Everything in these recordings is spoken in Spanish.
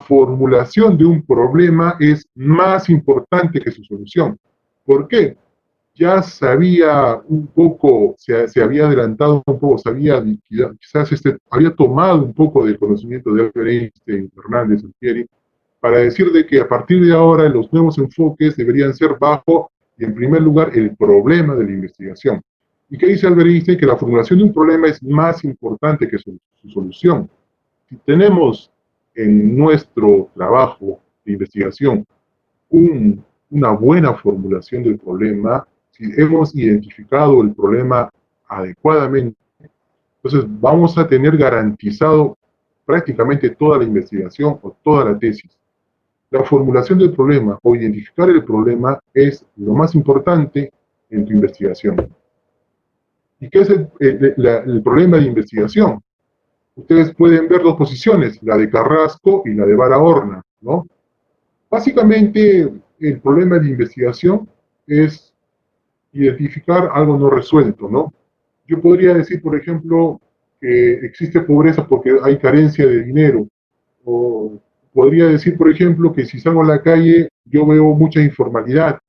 formulación de un problema es más importante que su solución. ¿Por qué? Ya sabía un poco, se había adelantado un poco, sabía, quizás había tomado un poco del conocimiento de Albert Einstein, Hernández, Alfieri, para decir de que a partir de ahora los nuevos enfoques deberían ser bajo, y en primer lugar, el problema de la investigación. ¿Y qué dice Albert Einstein? Que la formulación de un problema es más importante que su solución. Si tenemos en nuestro trabajo de investigación una buena formulación del problema, si hemos identificado el problema adecuadamente, entonces vamos a tener garantizado prácticamente toda la investigación o toda la tesis. La formulación del problema o identificar el problema es lo más importante en tu investigación. ¿Y qué es el problema de investigación? Ustedes pueden ver dos posiciones, la de Carrasco y la de Barahona, ¿no? Básicamente, el problema de investigación es identificar algo no resuelto, ¿no? Yo podría decir, por ejemplo, que existe pobreza porque hay carencia de dinero, o podría decir, por ejemplo, que si salgo a la calle yo veo mucha informalidad.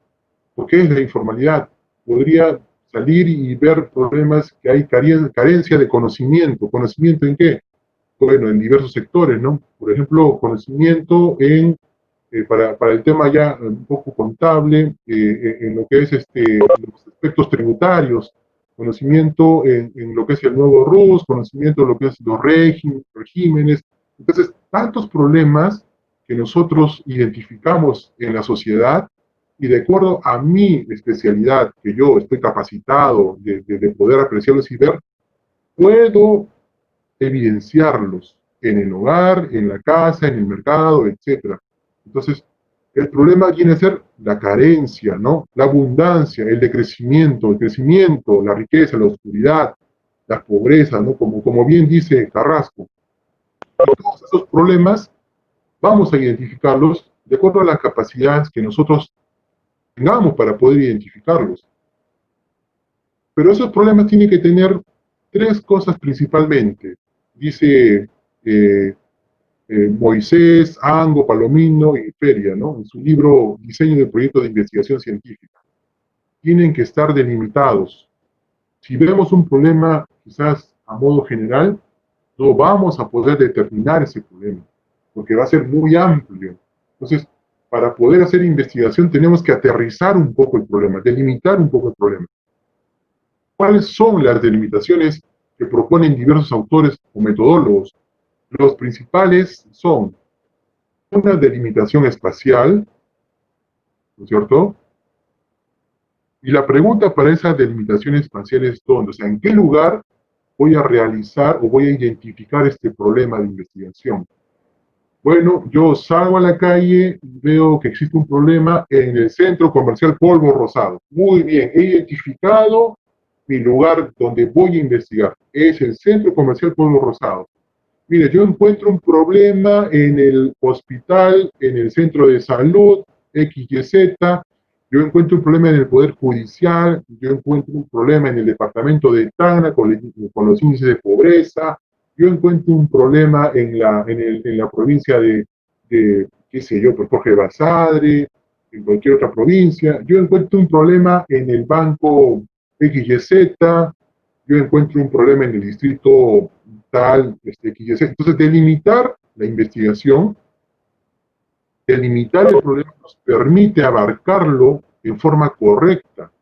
¿Por qué es la informalidad? Podría salir y ver problemas que hay carencia de conocimiento. ¿Conocimiento en qué? Bueno, en diversos sectores, ¿no? Por ejemplo, conocimiento para el tema ya un poco contable, en lo que es los aspectos tributarios, conocimiento en lo que es el nuevo RUS, conocimiento en lo que es los regímenes. Entonces, tantos problemas que nosotros identificamos en la sociedad y de acuerdo a mi especialidad, que yo estoy capacitado de poder apreciarlos y ver, puedo evidenciarlos en el hogar, en la casa, en el mercado, etc. Entonces, el problema viene a ser la carencia, ¿no? La abundancia, el decrecimiento, el crecimiento, la riqueza, la oscuridad, la pobreza, ¿no? Como bien dice Carrasco. Todos esos problemas vamos a identificarlos de acuerdo a las capacidades que nosotros tengamos para poder identificarlos. Pero esos problemas tienen que tener tres cosas principalmente. Dice Moisés, Ango, Palomino y Feria, ¿no? En su libro Diseño de Proyectos de Investigación Científica. Tienen que estar delimitados. Si vemos un problema, quizás a modo general, no vamos a poder determinar ese problema, porque va a ser muy amplio. Entonces, para poder hacer investigación tenemos que aterrizar un poco el problema, delimitar un poco el problema. ¿Cuáles son las delimitaciones que proponen diversos autores o metodólogos? Los principales son una delimitación espacial, ¿no es cierto? Y la pregunta para esa delimitación espacial es ¿dónde? O sea, ¿en qué lugar voy a realizar o voy a identificar este problema de investigación? Bueno, yo salgo a la calle y veo que existe un problema en el centro comercial Polvo Rosado. Muy bien, he identificado mi lugar donde voy a investigar. Es el centro comercial Polvo Rosado. Mire, yo encuentro un problema en el hospital, en el centro de salud, XYZ, yo encuentro un problema en el Poder Judicial, yo encuentro un problema en el departamento de Tacna con los índices de pobreza, yo encuentro un problema en la provincia qué sé yo, por Jorge Basadre, en cualquier otra provincia, yo encuentro un problema en el banco XYZ, yo encuentro un problema en el distrito tal, XYZ. Entonces, delimitar la investigación, delimitar el problema nos permite abarcarlo en forma correcta.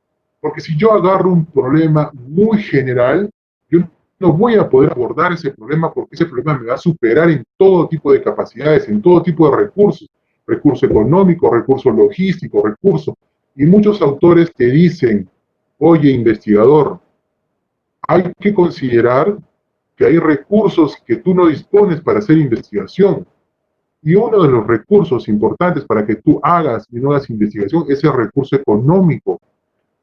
Porque si yo agarro un problema muy general, yo no voy a poder abordar ese problema porque ese problema me va a superar en todo tipo de capacidades, en todo tipo de recursos. Recurso económico, recurso logístico, recurso. Y muchos autores te dicen, oye, investigador, hay que considerar que hay recursos que tú no dispones para hacer investigación. Y uno de los recursos importantes para que tú hagas y no hagas investigación es el recurso económico.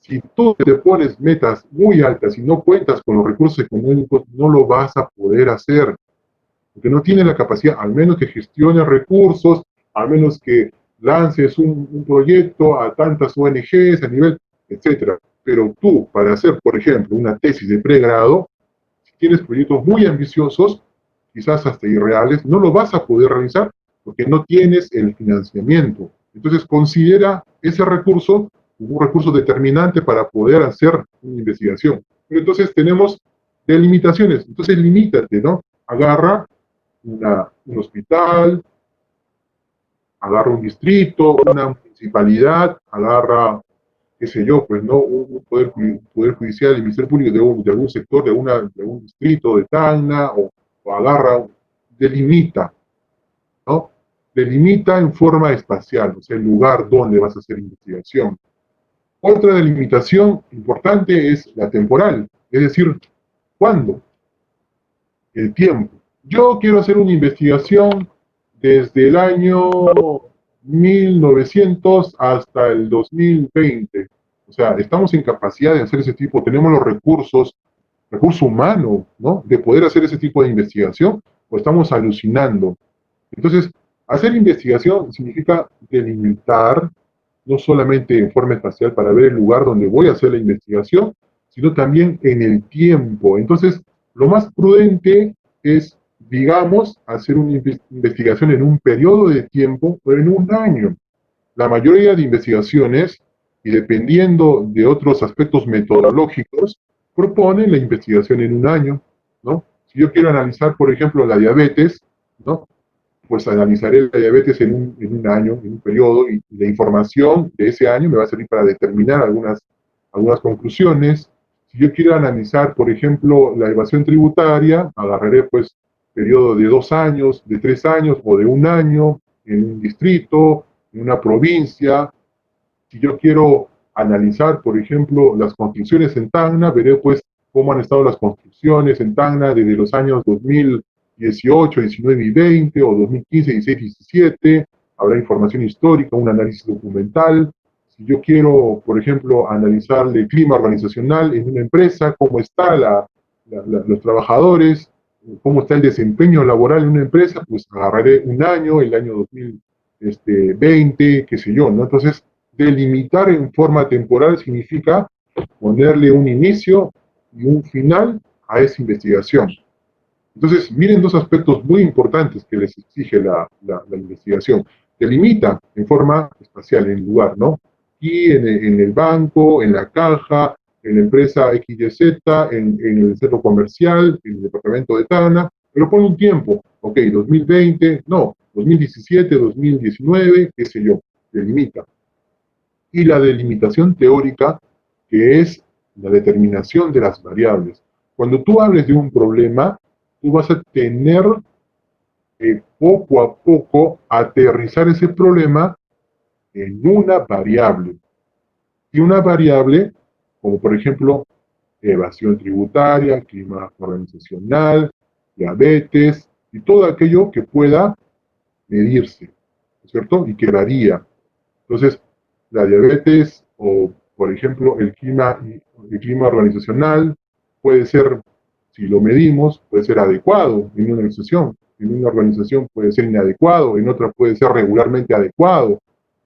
Si tú te pones metas muy altas y no cuentas con los recursos económicos, no lo vas a poder hacer. Porque no tienes la capacidad, al menos que gestiones recursos, al menos que lances un proyecto a tantas ONGs a nivel, etcétera. Pero tú, para hacer, por ejemplo, una tesis de pregrado, si tienes proyectos muy ambiciosos, quizás hasta irreales, no lo vas a poder realizar porque no tienes el financiamiento. Entonces considera ese recurso un recurso determinante para poder hacer una investigación. Pero entonces tenemos delimitaciones, entonces limítate, ¿no? Agarra un hospital, agarra un distrito, una municipalidad, agarra, qué sé yo, pues, ¿no? Un poder judicial, el Ministerio Público de algún sector, de algún distrito, de Tacna, o agarra, delimita, ¿no? Delimita en forma espacial, o sea, el lugar donde vas a hacer investigación. Otra delimitación importante es la temporal, es decir, ¿cuándo? El tiempo. Yo quiero hacer una investigación desde el año 1900 hasta el 2020. O sea, estamos en capacidad de hacer ese tipo, tenemos los recursos, recurso humano, ¿no? De poder hacer ese tipo de investigación, o estamos alucinando. Entonces, hacer investigación significa delimitar, no solamente en forma espacial para ver el lugar donde voy a hacer la investigación, sino también en el tiempo. Entonces, lo más prudente es, digamos, hacer una investigación en un periodo de tiempo o en un año. La mayoría de investigaciones, y dependiendo de otros aspectos metodológicos, proponen la investigación en un año, ¿no? Si yo quiero analizar, por ejemplo, la diabetes, ¿no? Pues analizaré la diabetes en un año, en un periodo, y la información de ese año me va a servir para determinar algunas conclusiones. Si yo quiero analizar, por ejemplo, la evasión tributaria, agarraré pues periodo de 2 años, de 3 años o de un año en un distrito, en una provincia. Si yo quiero analizar, por ejemplo, las construcciones en Tacna, veré pues cómo han estado las construcciones en Tacna desde los años 2018, 19 y 20, o 2015, 16, 17. Habrá información histórica, un análisis documental. Si yo quiero, por ejemplo, analizar el clima organizacional en una empresa, cómo están los trabajadores, cómo está el desempeño laboral en una empresa, pues agarraré un año, el año 2020, qué sé yo, ¿no? Entonces, delimitar en forma temporal significa ponerle un inicio y un final a esa investigación. Entonces, miren dos aspectos muy importantes que les exige la investigación. Delimita en forma espacial, en lugar, ¿no? Y en el banco, en la caja, en la empresa XYZ, en el centro comercial, en el departamento de Tana, pero pone un tiempo, ok, 2020, no, 2017, 2019, qué sé yo, delimita. Y la delimitación teórica, que es la determinación de las variables. Cuando tú hables de un problema, tú vas a tener poco a poco aterrizar ese problema en una variable. Y una variable, como por ejemplo evasión tributaria, clima organizacional, diabetes, y todo aquello que pueda medirse, ¿cierto? Y que varía. Entonces, la diabetes o, por ejemplo, el clima organizacional puede ser, si lo medimos, puede ser adecuado en una organización. En una organización puede ser inadecuado, en otra puede ser regularmente adecuado.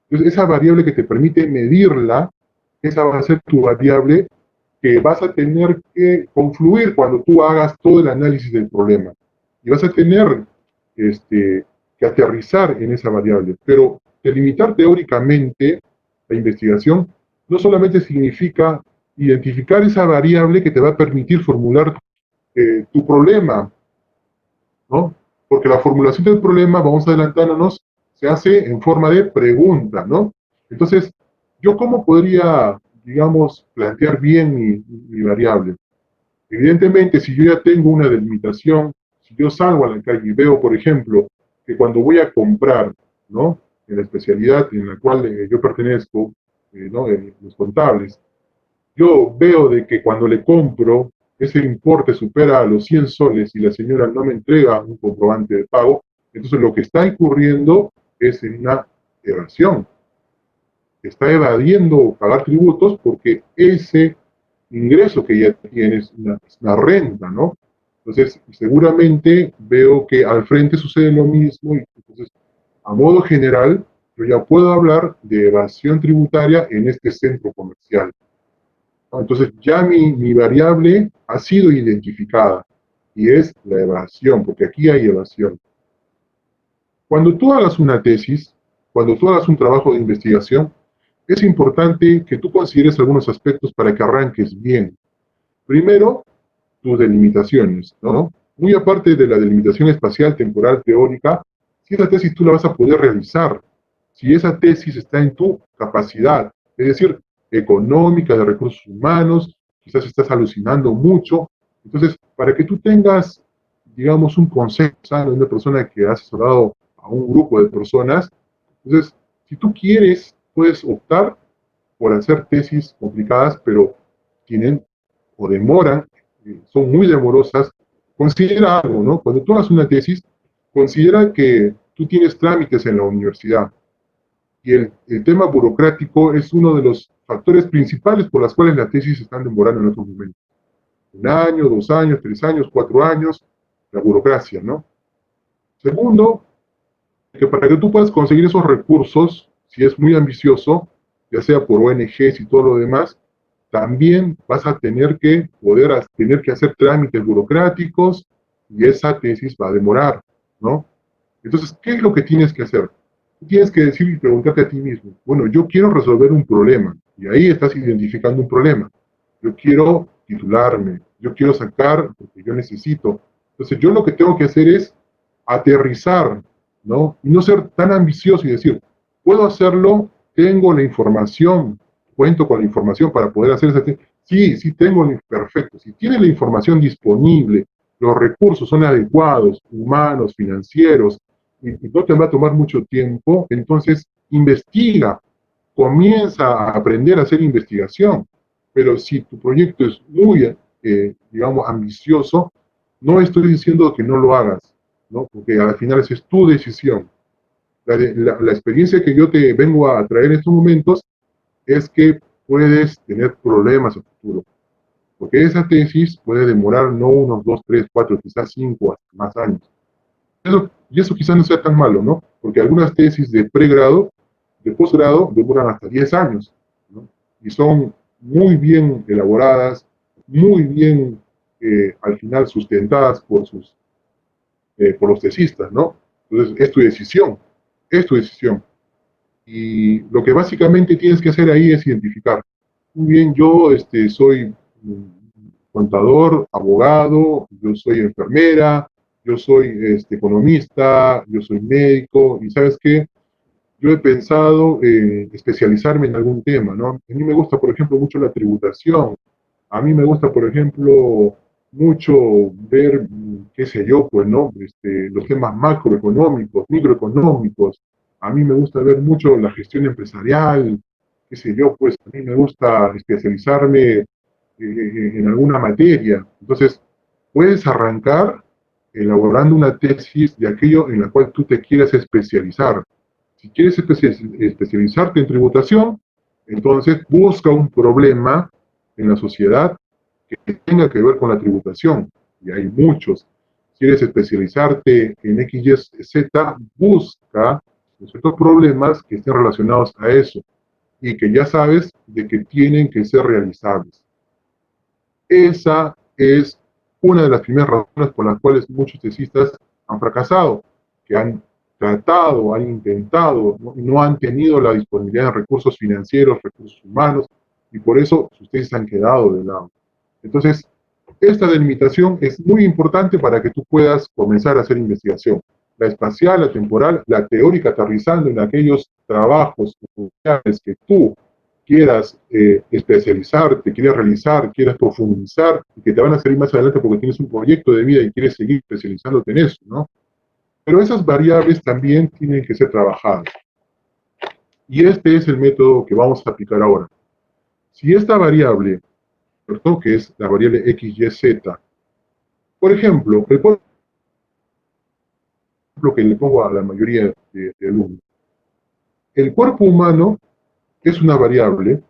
Entonces, esa variable que te permite medirla, esa va a ser tu variable que vas a tener que confluir cuando tú hagas todo el análisis del problema. Y vas a tener que aterrizar en esa variable. Pero delimitar teóricamente la investigación no solamente significa identificar esa variable que te va a permitir formular tu problema, ¿no? Porque la formulación del problema, vamos adelantándonos, se hace en forma de pregunta, ¿no? Entonces, ¿yo cómo podría, digamos, plantear bien mi variable? Evidentemente, si yo ya tengo una delimitación, si yo salgo a la calle y veo, por ejemplo, que cuando voy a comprar, ¿no? En la especialidad en la cual yo pertenezco, ¿no? Los contables, yo veo de que cuando le compro, ese importe supera a los 100 soles y la señora no me entrega un comprobante de pago, entonces lo que está incurriendo es en una evasión. Está evadiendo pagar tributos porque ese ingreso que ya tiene es una renta, ¿no? Entonces, seguramente veo que al frente sucede lo mismo y entonces, a modo general, yo ya puedo hablar de evasión tributaria en este centro comercial. Entonces ya mi variable ha sido identificada y es la evasión, porque aquí hay evasión. Cuando tú hagas una tesis, cuando tú hagas un trabajo de investigación, es importante que tú consideres algunos aspectos para que arranques bien. Primero, tus delimitaciones, ¿no? Muy aparte de la delimitación espacial, temporal, teórica, si esa tesis tú la vas a poder realizar, si esa tesis está en tu capacidad, es decir, económica, de recursos humanos, quizás estás alucinando mucho. Entonces, para que tú tengas, digamos, un consejo sano de una persona que ha asesorado a un grupo de personas, entonces, si tú quieres, puedes optar por hacer tesis complicadas, pero tienen o demoran, son muy demorosas. Considera algo, ¿no? Cuando tú hagas una tesis, considera que tú tienes trámites en la universidad y el tema burocrático es uno de los factores principales por los cuales las tesis se están demorando en estos momentos. 1 año, 2 años, 3 años, 4 años, la burocracia, ¿no? Segundo, que para que tú puedas conseguir esos recursos, si es muy ambicioso, ya sea por ONGs y todo lo demás, también vas a tener que hacer trámites burocráticos y esa tesis va a demorar, ¿no? Entonces, ¿qué es lo que tienes que hacer? Tienes que decir y preguntarte a ti mismo, bueno, yo quiero resolver un problema, y ahí estás identificando un problema. Yo quiero titularme, yo quiero sacar lo que yo necesito. Entonces, yo lo que tengo que hacer es aterrizar, ¿no? Y no ser tan ambicioso y decir, puedo hacerlo, tengo la información, cuento con la información para poder hacer esa. Sí, sí tengo, perfecto. Si tienes la información disponible, los recursos son adecuados, humanos, financieros, y no te va a tomar mucho tiempo, entonces investiga, comienza a aprender a hacer investigación. Pero si tu proyecto es muy, digamos, ambicioso, no estoy diciendo que no lo hagas, ¿no? Porque al final esa es tu decisión. La experiencia que yo te vengo a traer en estos momentos es que puedes tener problemas a futuro. Porque esa tesis puede demorar no unos 2, 3, 4, quizás 5 hasta más años. Y eso quizás no sea tan malo, ¿no? Porque algunas tesis de pregrado, de posgrado, demoran hasta 10 años, ¿no? Y son muy bien elaboradas, muy bien al final sustentadas por los tesistas, ¿no? Entonces, es tu decisión. Y lo que básicamente tienes que hacer ahí es identificar. Muy bien, yo soy contador, abogado, yo soy enfermera, yo soy economista, yo soy médico, y sabes qué, yo he pensado especializarme en algún tema, ¿no? A mí me gusta, por ejemplo, mucho la tributación, a mí me gusta, por ejemplo, mucho ver, qué sé yo, pues, ¿no? Los temas macroeconómicos, microeconómicos. A mí me gusta ver mucho la gestión empresarial, qué sé yo, pues, a mí me gusta especializarme en alguna materia. Entonces, puedes arrancar elaborando una tesis de aquello en la cual tú te quieras especializar. Si quieres especializarte en tributación, entonces busca un problema en la sociedad que tenga que ver con la tributación, y hay muchos. Quieres especializarte en X, Y, Z, busca ciertos problemas que estén relacionados a eso y que ya sabes de que tienen que ser realizables. Esa es una de las primeras razones por las cuales muchos tesistas han fracasado, que han tratado, han intentado, no han tenido la disponibilidad de recursos financieros, recursos humanos, y por eso sus tesis han quedado de lado. Entonces, esta delimitación es muy importante para que tú puedas comenzar a hacer investigación. La espacial, la temporal, la teórica, aterrizando en aquellos trabajos que tú quieras especializarte, quieras realizar, quieras profundizar, y que te van a salir más adelante porque tienes un proyecto de vida y quieres seguir especializándote en eso, ¿no? Pero esas variables también tienen que ser trabajadas. Y este es el método que vamos a aplicar ahora. Si esta variable, ¿cierto? Que es la variable X, Y, Z, por ejemplo, el ejemplo que le pongo a la mayoría de alumnos, el cuerpo humano es una variable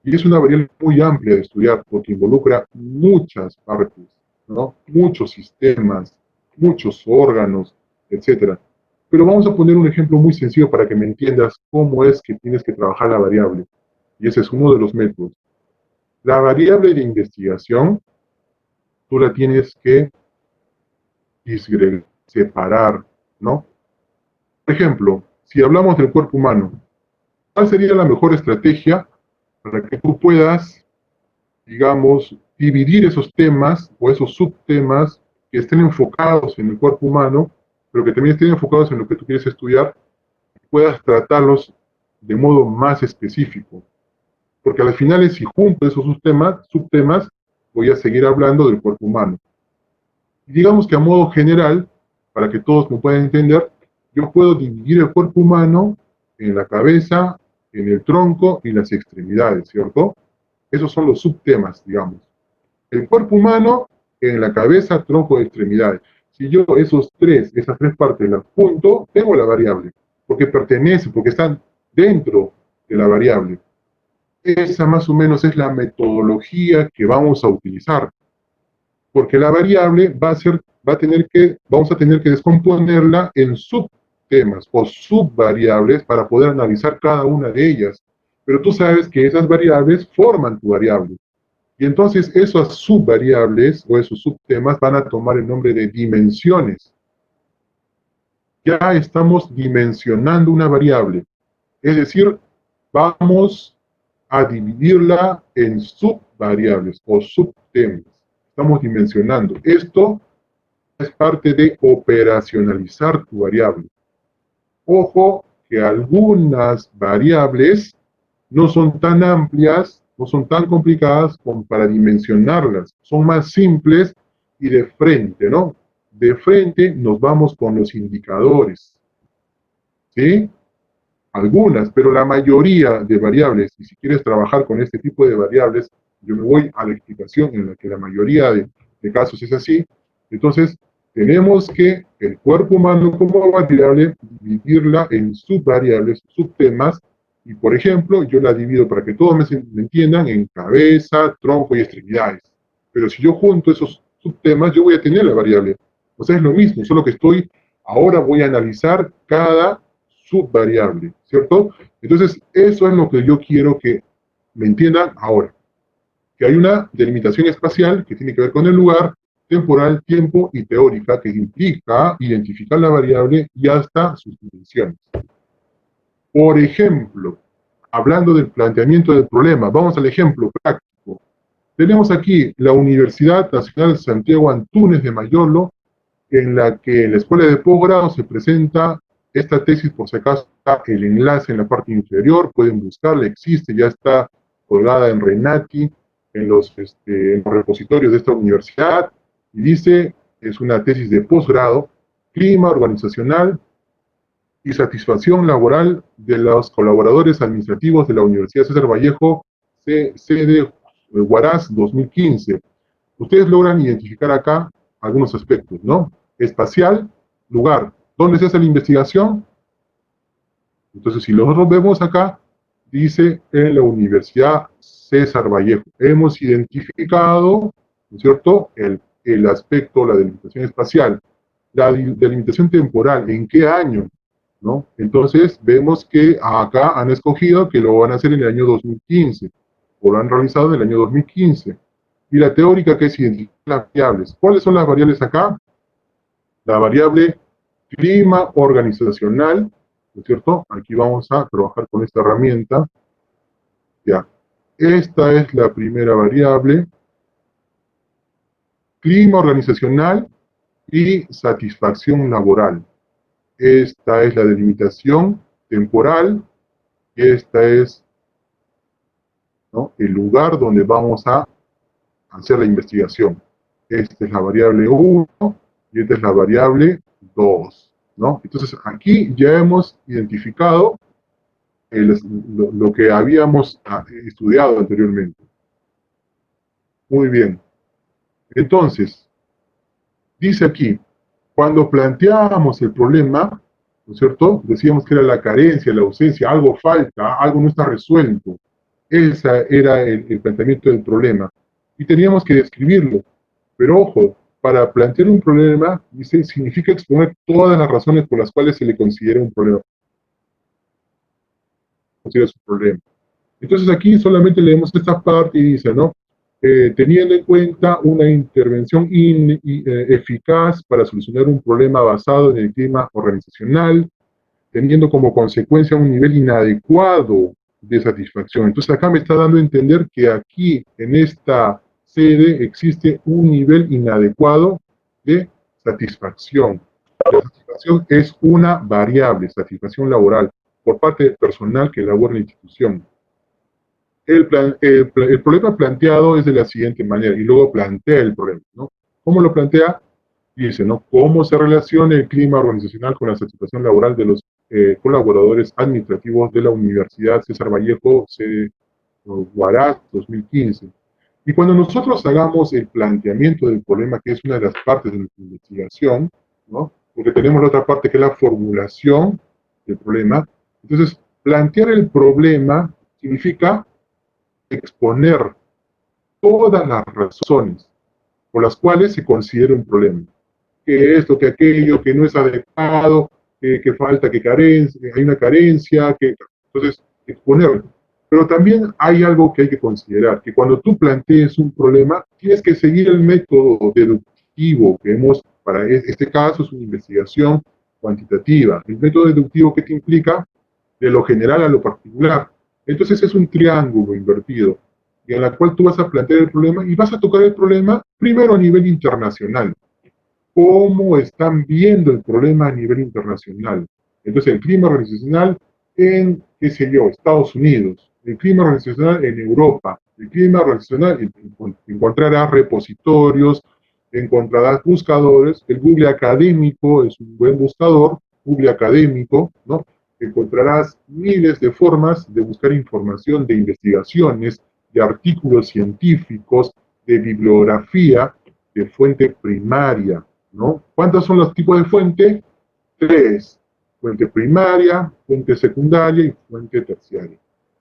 y es una variable muy amplia de estudiar porque involucra muchas partes, ¿no? Muchos sistemas, muchos órganos, etcétera. Pero vamos a poner un ejemplo muy sencillo para que me entiendas cómo es que tienes que trabajar la variable. Y ese es uno de los métodos. La variable de investigación, tú la tienes que disgregar, separar, ¿no? Por ejemplo, si hablamos del cuerpo humano, ¿cuál sería la mejor estrategia para que tú puedas, digamos, dividir esos temas o esos subtemas que estén enfocados en el cuerpo humano, pero que también estén enfocados en lo que tú quieres estudiar, y puedas tratarlos de modo más específico? Porque al final, si junto esos subtemas, voy a seguir hablando del cuerpo humano. Y digamos que a modo general, para que todos me puedan entender, yo puedo dividir el cuerpo humano en la cabeza, en el tronco y las extremidades, ¿cierto? Esos son los subtemas, digamos. El cuerpo humano en la cabeza, tronco y extremidades. Si yo esas tres partes las junto, tengo la variable, porque pertenecen, porque están dentro de la variable. Esa más o menos es la metodología que vamos a utilizar, porque la variable vamos a tener que descomponerla en subtemas o subvariables para poder analizar cada una de ellas. Pero tú sabes que esas variables forman tu variable. Y entonces esas subvariables o esos subtemas van a tomar el nombre de dimensiones. Ya estamos dimensionando una variable. Es decir, vamos a dividirla en subvariables o subtemas. Estamos dimensionando. Esto es parte de operacionalizar tu variable. Ojo que algunas variables no son tan amplias, no son tan complicadas como para dimensionarlas. Son más simples y de frente, ¿no? De frente nos vamos con los indicadores. ¿Sí? Algunas, pero la mayoría de variables, y si quieres trabajar con este tipo de variables, yo me voy a la explicación en la que la mayoría de casos es así. Entonces, tenemos que el cuerpo humano como variable dividirla en subvariables, subtemas, y por ejemplo, yo la divido para que todos me entiendan en cabeza, tronco y extremidades. Pero si yo junto esos subtemas, yo voy a tener la variable. O sea, es lo mismo, solo que ahora voy a analizar cada subvariable, ¿cierto? Entonces, eso es lo que yo quiero que me entiendan ahora. Que hay una delimitación espacial que tiene que ver con el lugar, temporal, tiempo y teórica, que implica identificar la variable y hasta sus dimensiones. Por ejemplo, hablando del planteamiento del problema, vamos al ejemplo práctico. Tenemos aquí la Universidad Nacional Santiago Antúnez de Mayolo, en la que en la escuela de posgrado se presenta esta tesis. Por si acaso está el enlace en la parte inferior, pueden buscarla, existe, ya está colgada en Renati, en los repositorios de esta universidad, y dice, es una tesis de posgrado, clima organizacional y satisfacción laboral de los colaboradores administrativos de la Universidad César Vallejo, sede Huaraz 2015. Ustedes logran identificar acá algunos aspectos, ¿no? Espacial, lugar. ¿Dónde se hace la investigación? Entonces, si nosotros vemos acá, dice en la Universidad César Vallejo. Hemos identificado, ¿no es cierto?, el aspecto, la delimitación espacial, la delimitación temporal, ¿en qué año? ¿No? Entonces, vemos que acá han escogido que lo van a hacer en el año 2015, o lo han realizado en el año 2015. Y la teórica, que es identificar las variables. ¿Cuáles son las variables acá? La variable clima organizacional, ¿no es cierto? Aquí vamos a trabajar con esta herramienta. Ya. Esta es la primera variable. Clima organizacional y satisfacción laboral. Esta es la delimitación temporal. Y esta es, ¿no?, el lugar donde vamos a hacer la investigación. Esta es la variable 1 y esta es la variable 2, ¿no? Entonces, aquí ya hemos identificado lo que habíamos estudiado anteriormente. Muy bien. Entonces, dice aquí, cuando planteábamos el problema, ¿no es cierto?, decíamos que era la carencia, la ausencia, algo falta, algo no está resuelto. Ese era el planteamiento del problema. Y teníamos que describirlo. Pero ojo, para plantear un problema, dice, significa exponer todas las razones por las cuales se le considera un problema. Considera su problema. Entonces aquí solamente leemos esta parte y dice, ¿no? Teniendo en cuenta una intervención eficaz para solucionar un problema basado en el clima organizacional, teniendo como consecuencia un nivel inadecuado de satisfacción. Entonces acá me está dando a entender que aquí, en esta sede, existe un nivel inadecuado de satisfacción. La satisfacción es una variable, satisfacción laboral, por parte del personal que labora en la institución. El problema planteado es de la siguiente manera, y luego plantea el problema, ¿no? ¿Cómo lo plantea? Dice, ¿no? ¿Cómo se relaciona el clima organizacional con la satisfacción laboral de los colaboradores administrativos de la Universidad César Vallejo, sede Huaraz 2015? Y cuando nosotros hagamos el planteamiento del problema, que es una de las partes de nuestra investigación, ¿no? Porque tenemos la otra parte que es la formulación del problema. Entonces, plantear el problema significa exponer todas las razones por las cuales se considera un problema. Que esto, que aquello, que no es adecuado, que falta, que carencia, hay una carencia, que entonces exponerlo. Pero también hay algo que hay que considerar, que cuando tú plantees un problema, tienes que seguir el método deductivo que hemos, para este caso es una investigación cuantitativa. El método deductivo que te implica de lo general a lo particular. Entonces es un triángulo invertido, en la cual tú vas a plantear el problema y vas a tocar el problema primero a nivel internacional. ¿Cómo están viendo el problema a nivel internacional? Entonces el clima organizacional en, qué sé yo, Estados Unidos, el clima organizacional en Europa, el clima organizacional, encontrarás repositorios, encontrarás buscadores, el Google académico es un buen buscador, Google académico, ¿no? Encontrarás miles de formas de buscar información de investigaciones, de artículos científicos, de bibliografía, de fuente primaria, ¿no? ¿Cuántos son los tipos de fuente? Tres. Fuente primaria, fuente secundaria y fuente terciaria.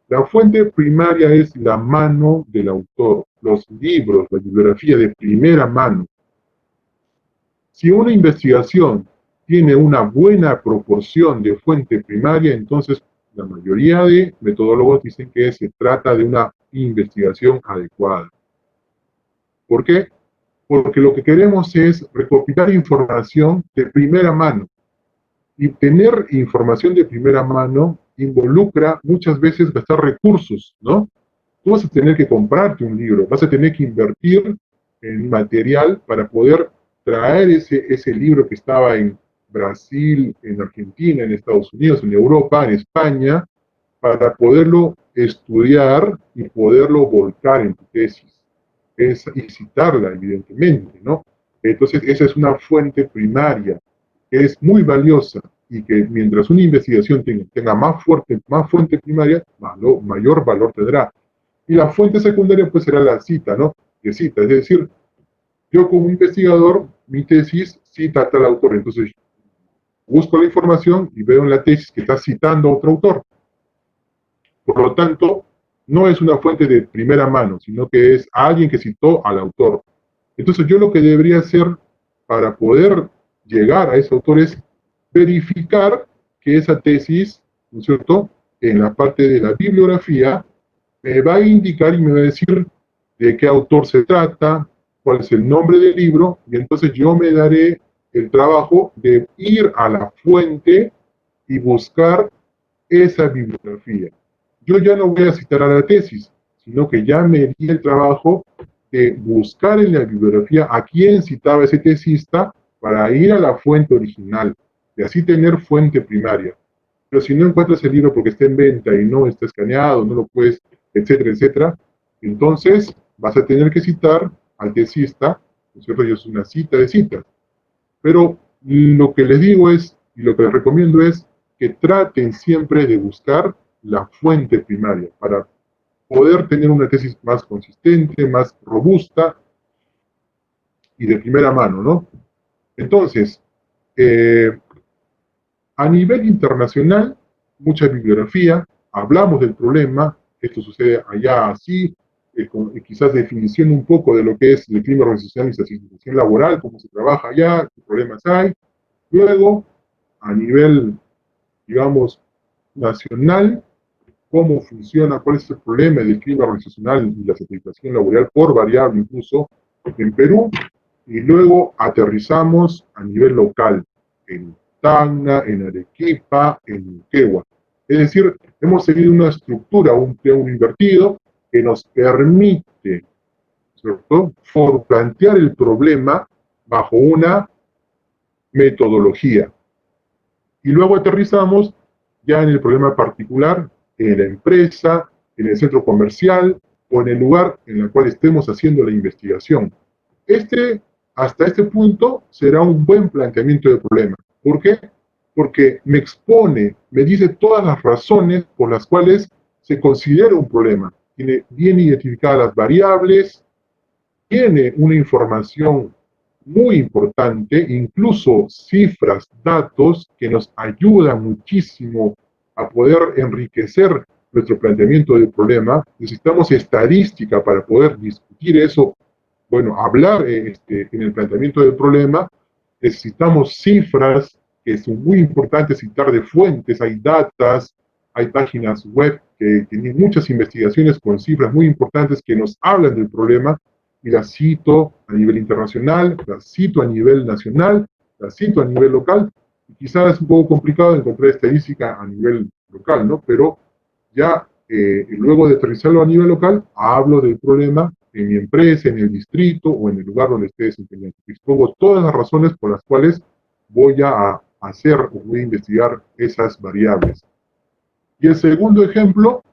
La fuente primaria es la mano del autor, los libros, la bibliografía de primera mano. Si una investigación tiene una buena proporción de fuente primaria, entonces la mayoría de metodólogos dicen que se trata de una investigación adecuada. ¿Por qué? Porque lo que queremos es recopilar información de primera mano. Y tener información de primera mano involucra muchas veces gastar recursos, ¿no? Tú vas a tener que comprarte un libro, vas a tener que invertir en material para poder traer ese libro que estaba en Brasil, en Argentina, en Estados Unidos, en Europa, en España, para poderlo estudiar y poderlo volcar en tu tesis. Y citarla, evidentemente, ¿no? Entonces, esa es una fuente primaria que es muy valiosa y que mientras una investigación tenga más fuente primaria, mayor valor tendrá. Y la fuente secundaria pues será la cita, ¿no? Que cita, es decir, yo como investigador, mi tesis cita a tal autor, entonces busco la información y veo en la tesis que está citando a otro autor. Por lo tanto, no es una fuente de primera mano, sino que es alguien que citó al autor. Entonces yo lo que debería hacer para poder llegar a ese autor es verificar que esa tesis, ¿no es cierto?, en la parte de la bibliografía, me va a indicar y me va a decir de qué autor se trata, cuál es el nombre del libro, y entonces yo me daré el trabajo de ir a la fuente y buscar esa bibliografía. Yo ya no voy a citar a la tesis, sino que ya me di el trabajo de buscar en la bibliografía a quién citaba ese tesista para ir a la fuente original, y así tener fuente primaria. Pero si no encuentras el libro porque está en venta y no está escaneado, no lo puedes, etcétera, etcétera, entonces vas a tener que citar al tesista, ¿no es cierto? Y es una cita de citas. Pero lo que les digo es, y lo que les recomiendo es, que traten siempre de buscar la fuente primaria para poder tener una tesis más consistente, más robusta y de primera mano, ¿no? Entonces, a nivel internacional, mucha bibliografía, hablamos del problema, esto sucede allá así, con quizás definición un poco de lo que es el clima organizacional y la situación laboral, cómo se trabaja allá, qué problemas hay. Luego, a nivel, digamos, nacional, cómo funciona, cuál es el problema del clima organizacional y la satisfacción laboral por variable incluso en Perú, y luego aterrizamos a nivel local, en Tacna, en Arequipa, en Moquegua. Es decir, hemos seguido una estructura, un triángulo invertido, que nos permite, ¿cierto?, plantear el problema bajo una metodología. Y luego aterrizamos ya en el problema particular, en la empresa, en el centro comercial o en el lugar en el cual estemos haciendo la investigación. Hasta este punto será un buen planteamiento de problema. ¿Por qué? Porque me expone, me dice todas las razones por las cuales se considera un problema. Tiene bien identificadas las variables, tiene una información muy importante, incluso cifras, datos que nos ayudan muchísimo a poder enriquecer nuestro planteamiento del problema. Necesitamos estadística para poder discutir eso, bueno, hablar en el planteamiento del problema. Necesitamos cifras que son muy importantes, citar de fuentes, hay datas, hay páginas web que tienen muchas investigaciones con cifras muy importantes que nos hablan del problema, y las cito a nivel internacional, las cito a nivel nacional, las cito a nivel local, y quizás es un poco complicado encontrar estadística a nivel local, ¿no? Pero ya luego de aterrizarlo a nivel local, hablo del problema en mi empresa, en el distrito o en el lugar donde esté desempeñando. Expongo todas las razones por las cuales voy a hacer o voy a investigar esas variables. Y el segundo ejemplo,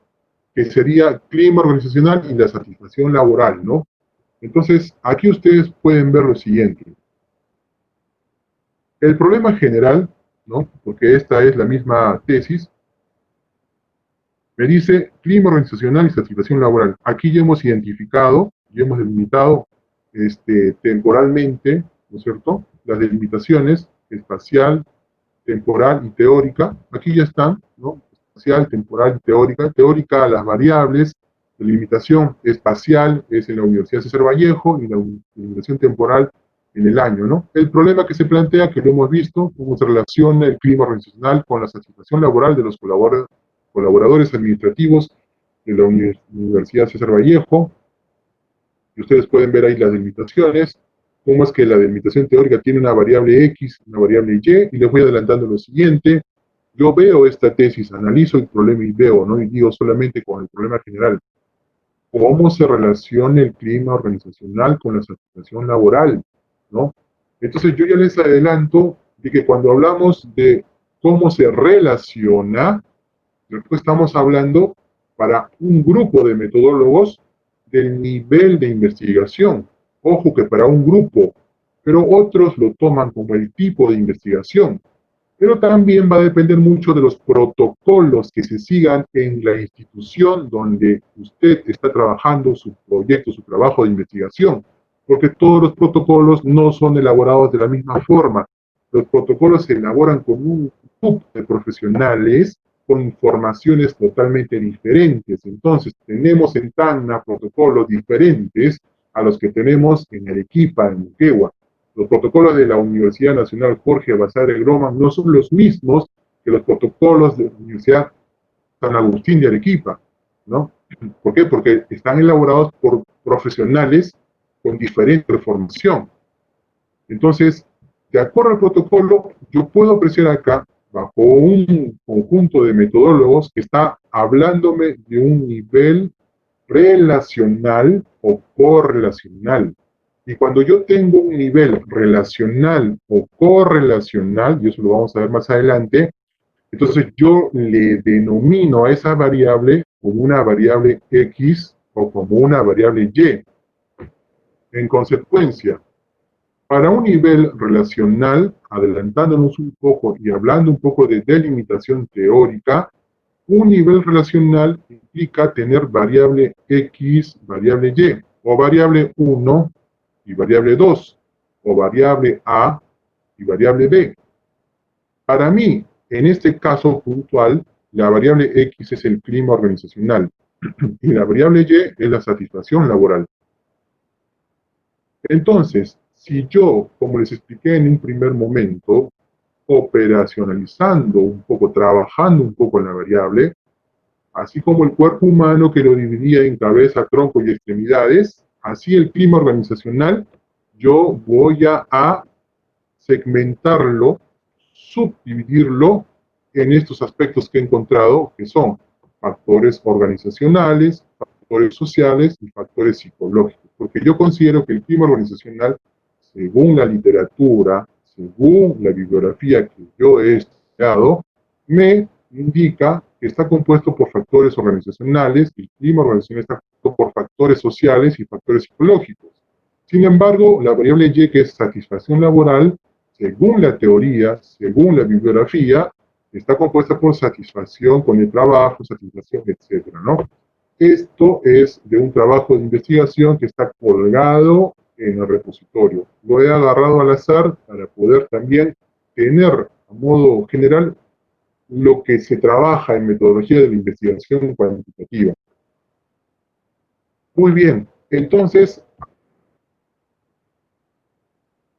que sería clima organizacional y la satisfacción laboral, ¿no? Entonces, aquí ustedes pueden ver lo siguiente. El problema general, ¿no?, porque esta es la misma tesis, me dice clima organizacional y satisfacción laboral. Aquí ya hemos identificado, ya hemos delimitado temporalmente, ¿no es cierto?, las delimitaciones espacial, temporal y teórica. Aquí ya están, ¿no?, espacial, temporal y teórica. Teórica, las variables. Delimitación espacial es en la Universidad César Vallejo y la delimitación temporal en el año, ¿no? El problema que se plantea, que lo hemos visto, cómo se relaciona el clima organizacional con la satisfacción laboral de los colaboradores administrativos de la Universidad César Vallejo. Y ustedes pueden ver ahí las delimitaciones, cómo es que la delimitación teórica tiene una variable X, una variable Y, y les voy adelantando lo siguiente. Yo veo esta tesis, analizo el problema y veo, ¿no?, y digo solamente con el problema general, cómo se relaciona el clima organizacional con la satisfacción laboral, ¿no? Entonces yo ya les adelanto de que cuando hablamos de cómo se relaciona, estamos hablando para un grupo de metodólogos del nivel de investigación. Ojo que para un grupo, pero otros lo toman como el tipo de investigación. Pero también va a depender mucho de los protocolos que se sigan en la institución donde usted está trabajando su proyecto, su trabajo de investigación, porque todos los protocolos no son elaborados de la misma forma. Los protocolos se elaboran con un grupo de profesionales con informaciones totalmente diferentes. Entonces, tenemos en Tacna protocolos diferentes a los que tenemos en Arequipa, en Moquegua. Los protocolos de la Universidad Nacional Jorge Basadre Groman no son los mismos que los protocolos de la Universidad San Agustín de Arequipa, ¿no? ¿Por qué? Porque están elaborados por profesionales con diferente formación. Entonces, de acuerdo al protocolo, yo puedo apreciar acá, bajo un conjunto de metodólogos, que está hablándome de un nivel relacional o correlacional. Y cuando yo tengo un nivel relacional o correlacional, y eso lo vamos a ver más adelante, entonces yo le denomino a esa variable como una variable X o como una variable Y. En consecuencia, para un nivel relacional, adelantándonos un poco y hablando un poco de delimitación teórica, un nivel relacional implica tener variable X, variable Y, o variable 1 y variable 2, o variable A y variable B. Para mí, en este caso puntual, la variable X es el clima organizacional y la variable Y es la satisfacción laboral. Entonces, si yo, como les expliqué en un primer momento, operacionalizando un poco, trabajando un poco en la variable, así como el cuerpo humano que lo dividía en cabeza, tronco y extremidades, así el clima organizacional, yo voy a segmentarlo subdividirlo en estos aspectos que he encontrado, que son factores organizacionales, factores sociales y factores psicológicos. Porque yo considero que el clima organizacional, según la literatura, según la bibliografía que yo he estudiado, me indica que está compuesto por factores organizacionales, el clima organizacional está compuesto por factores sociales y factores psicológicos. Sin embargo, la variable Y, que es satisfacción laboral, según la teoría, según la bibliografía, está compuesta por satisfacción con el trabajo, satisfacción, etcétera, ¿no? Esto es de un trabajo de investigación que está colgado en el repositorio. Lo he agarrado al azar para poder también tener a modo general lo que se trabaja en metodología de la investigación cuantitativa. Muy bien, entonces,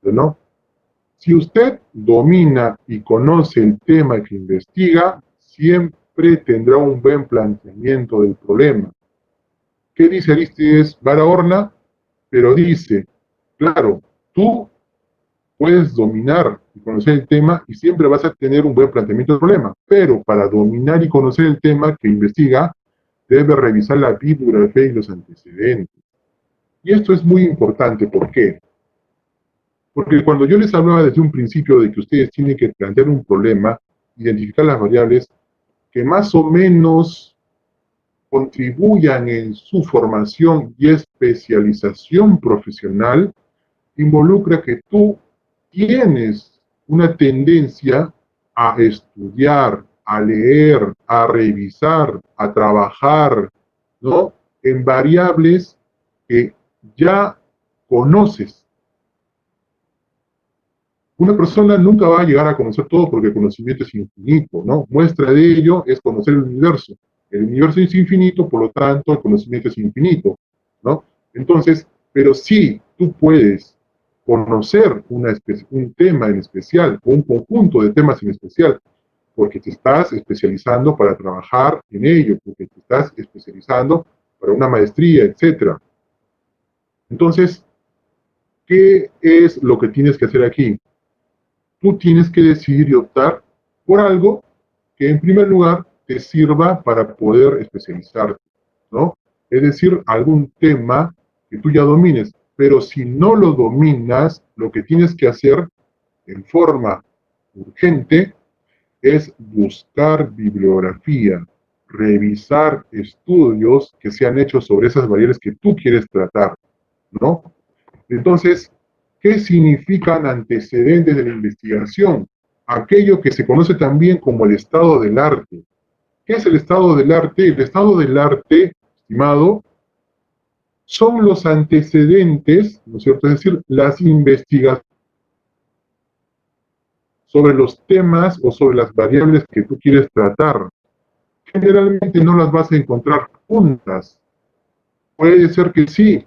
¿no? Si usted domina y conoce el tema que investiga, siempre tendrá un buen planteamiento del problema. ¿Qué dice Arístides Barahona? Pero dice, claro, tú puedes dominar y conocer el tema y siempre vas a tener un buen planteamiento del problema, pero para dominar y conocer el tema que investiga, debe revisar la bibliografía y los antecedentes. Y esto es muy importante, ¿por qué? Porque cuando yo les hablaba desde un principio de que ustedes tienen que plantear un problema, identificar las variables que más o menos contribuyan en su formación y especialización profesional, involucra que tú tienes una tendencia a estudiar, a leer, a revisar, a trabajar, ¿no? En variables que ya conoces. Una persona nunca va a llegar a conocer todo porque el conocimiento es infinito, ¿no? Muestra de ello es conocer el universo. El universo es infinito, por lo tanto, el conocimiento es infinito, ¿no? Entonces, pero sí, tú puedes conocer un tema en especial, o un conjunto de temas en especial, porque te estás especializando para trabajar en ello, porque te estás especializando para una maestría, etc. Entonces, ¿qué es lo que tienes que hacer aquí? Tú tienes que decidir y optar por algo que en primer lugar te sirva para poder especializarte, ¿no? Es decir, algún tema que tú ya domines, pero si no lo dominas, lo que tienes que hacer en forma urgente es buscar bibliografía, revisar estudios que se han hecho sobre esas variables que tú quieres tratar, ¿no? Entonces, ¿qué significan antecedentes de la investigación? Aquello que se conoce también como el estado del arte. ¿Qué es el estado del arte? El estado del arte, estimado, son los antecedentes, ¿no es cierto? Es decir, las investigaciones sobre los temas o sobre las variables que tú quieres tratar. Generalmente no las vas a encontrar juntas. Puede ser que sí,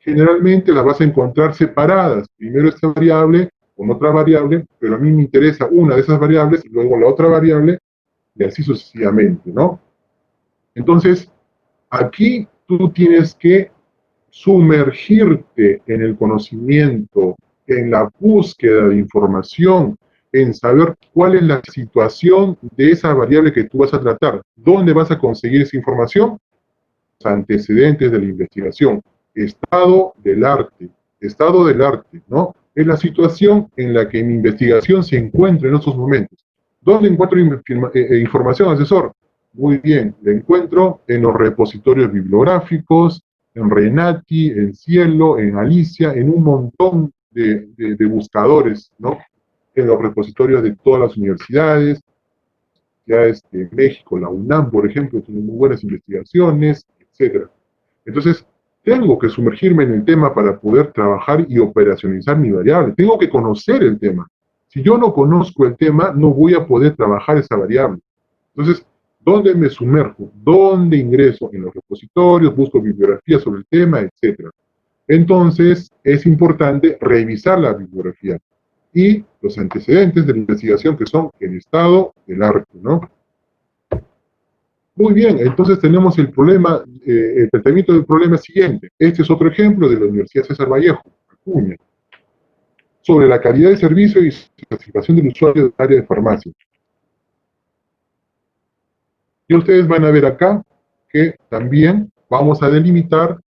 generalmente las vas a encontrar separadas. Primero esta variable con otra variable, pero a mí me interesa una de esas variables y luego la otra variable y así sucesivamente, ¿no? Entonces, aquí tú tienes que sumergirte en el conocimiento, en la búsqueda de información, en saber cuál es la situación de esa variable que tú vas a tratar. ¿Dónde vas a conseguir esa información? Los antecedentes de la investigación. Estado del arte, ¿no? Es la situación en la que mi investigación se encuentra en esos momentos. ¿Dónde encuentro información, asesor? Muy bien, la encuentro en los repositorios bibliográficos, en Renati, en Cielo, en Alicia, en un montón de buscadores, ¿no? En los repositorios de todas las universidades, ya México, la UNAM, por ejemplo, tiene muy buenas investigaciones, etcétera. Entonces, tengo que sumergirme en el tema para poder trabajar y operacionalizar mi variable. Tengo que conocer el tema. Si yo no conozco el tema, no voy a poder trabajar esa variable. Entonces, ¿dónde me sumerjo? ¿Dónde ingreso? En los repositorios, busco bibliografía sobre el tema, etc. Entonces, es importante revisar la bibliografía y los antecedentes de la investigación, que son el estado del arte, ¿no? Muy bien, entonces tenemos el problema, el planteamiento del problema siguiente. Este es otro ejemplo de la Universidad César Vallejo, Acuña. sobre la calidad de servicio y satisfacción del usuario del área de farmacia. Y ustedes van a ver acá que también vamos a delimitar,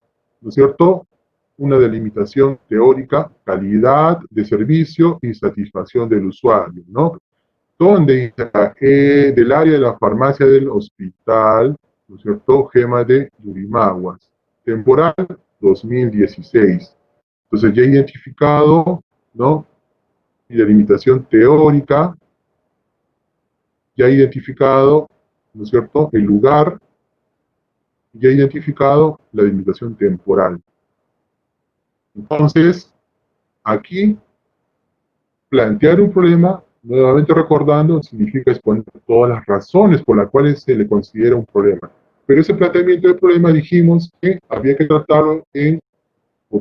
¿no es cierto?, una delimitación teórica, calidad de servicio y satisfacción del usuario, ¿no? Donde dice del área de la farmacia del hospital, ¿no es cierto?, Gema de Yurimaguas, temporal 2016. Entonces ya he identificado, ¿no?, y delimitación teórica, ya he identificado, ¿no es cierto?, el lugar, ya he identificado la delimitación temporal. Entonces, aquí, plantear un problema, nuevamente recordando, significa exponer todas las razones por las cuales se le considera un problema. Pero ese planteamiento del problema dijimos que había que tratarlo en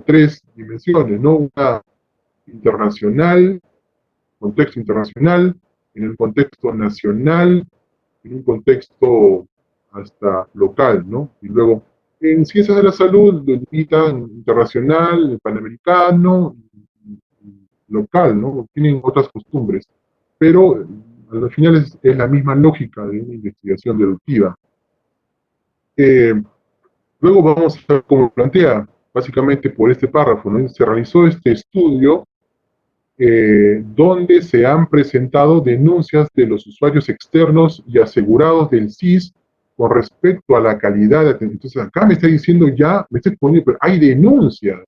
tres dimensiones, ¿no? Una internacional, contexto internacional, en el contexto nacional, en un contexto hasta local, ¿no? Y luego, en ciencias de la salud, lo limitan internacional, panamericano, local, ¿no? Tienen otras costumbres, pero al final es la misma lógica de una investigación deductiva. Luego vamos a ver cómo plantea, básicamente por este párrafo, ¿no? Se realizó este estudio donde se han presentado denuncias de los usuarios externos y asegurados del SIS con respecto a la calidad de atención. Entonces acá me está diciendo ya, me está exponiendo, pero hay denuncias,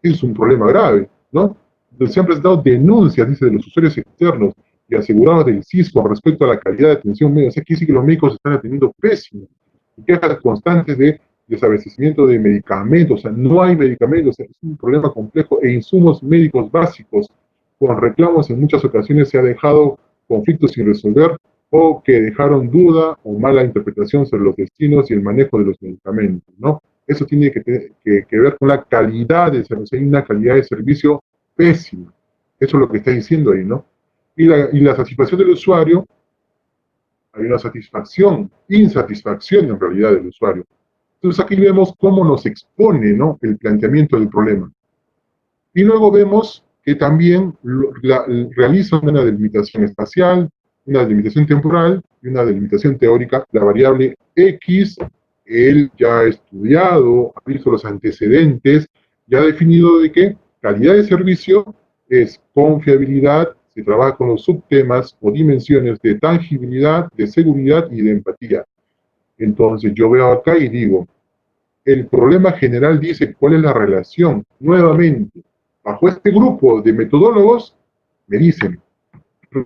es un problema grave, ¿no? Entonces se han presentado denuncias, dice, de los usuarios externos y asegurados del SIS con respecto a la calidad de atención médica. O sea, aquí sí que los médicos están atendiendo pésimo. Y quejas constantes de desabastecimiento de medicamentos, o sea, no hay medicamentos, o sea, es un problema complejo, e insumos médicos básicos. Con reclamos en muchas ocasiones se ha dejado conflictos sin resolver o que dejaron duda o mala interpretación sobre los destinos y el manejo de los medicamentos, ¿no? Eso tiene que ver con la calidad de servicio, hay una calidad de servicio pésima. Eso es lo que está diciendo ahí, ¿no? Y la satisfacción del usuario, hay una satisfacción, insatisfacción en realidad del usuario. Entonces aquí vemos cómo nos expone, ¿no?, el planteamiento del problema. Y luego vemos que también realiza una delimitación espacial, una delimitación temporal y una delimitación teórica. La variable X, él ya ha estudiado, ha visto los antecedentes, ya ha definido de que calidad de servicio es confiabilidad, se trabaja con los subtemas o dimensiones de tangibilidad, de seguridad y de empatía. Entonces yo veo acá y digo, el problema general dice cuál es la relación. Nuevamente, bajo este grupo de metodólogos, me dicen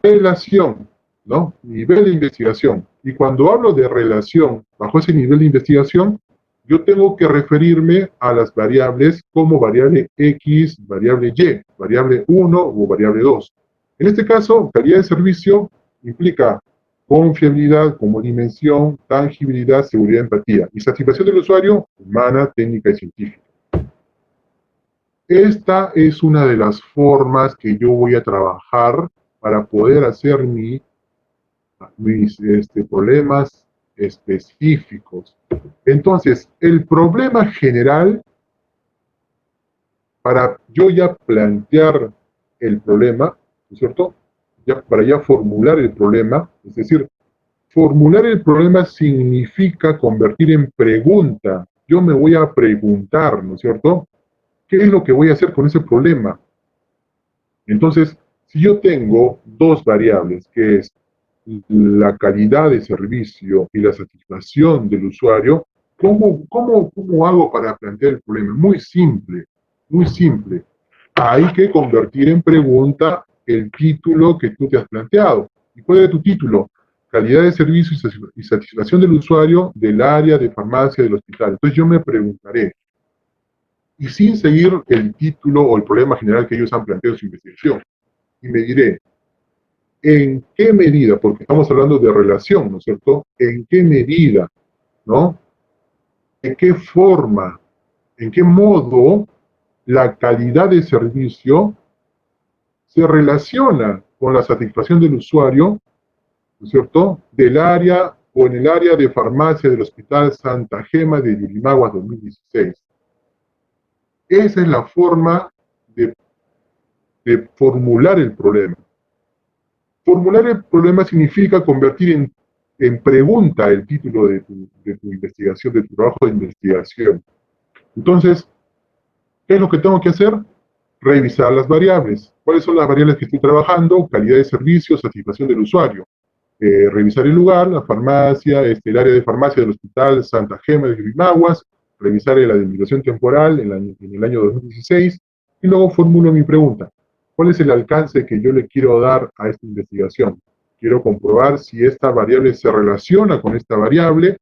relación, ¿no? Nivel de investigación. Y cuando hablo de relación bajo ese nivel de investigación, yo tengo que referirme a las variables como variable X, variable Y, variable 1 o variable 2. En este caso, calidad de servicio implica confiabilidad como dimensión, tangibilidad, seguridad, empatía. Y satisfacción del usuario, humana, técnica y científica. Esta es una de las formas que yo voy a trabajar para poder hacer mis problemas específicos. Entonces, el problema general, para yo ya plantear el problema, ¿no es cierto? Para ya formular el problema, es decir, formular el problema significa convertir en pregunta. Yo me voy a preguntar, ¿no es cierto?, ¿qué es lo que voy a hacer con ese problema? Entonces, si yo tengo dos variables, que es la calidad de servicio y la satisfacción del usuario, ¿cómo hago para plantear el problema? Muy simple, muy simple. Hay que convertir en pregunta el título que tú te has planteado. ¿Y cuál es tu título? Calidad de servicio y satisfacción del usuario del área de farmacia del hospital. Entonces yo me preguntaré, y sin seguir el título o el problema general que ellos han planteado en su investigación, y me diré, ¿en qué medida? Porque estamos hablando de relación, ¿no es cierto? ¿En qué medida? ¿No? ¿En qué forma? ¿En qué modo la calidad de servicio se relaciona con la satisfacción del usuario, ¿no es cierto?, del área o en el área de farmacia del Hospital Santa Gema de Yurimaguas 2016. Esa es la forma de de formular el problema. Formular el problema significa convertir en pregunta el título de tu investigación, de tu trabajo de investigación. Entonces, ¿qué es lo que tengo que hacer? Revisar las variables. ¿Cuáles son las variables que estoy trabajando? Calidad de servicio, satisfacción del usuario. Revisar el lugar, la farmacia, el área de farmacia del Hospital Santa Gema de Grimaguas, revisar la delimitación temporal en el año 2016, y luego formulo mi pregunta. ¿Cuál es el alcance que yo le quiero dar a esta investigación? Quiero comprobar si esta variable se relaciona con esta variable,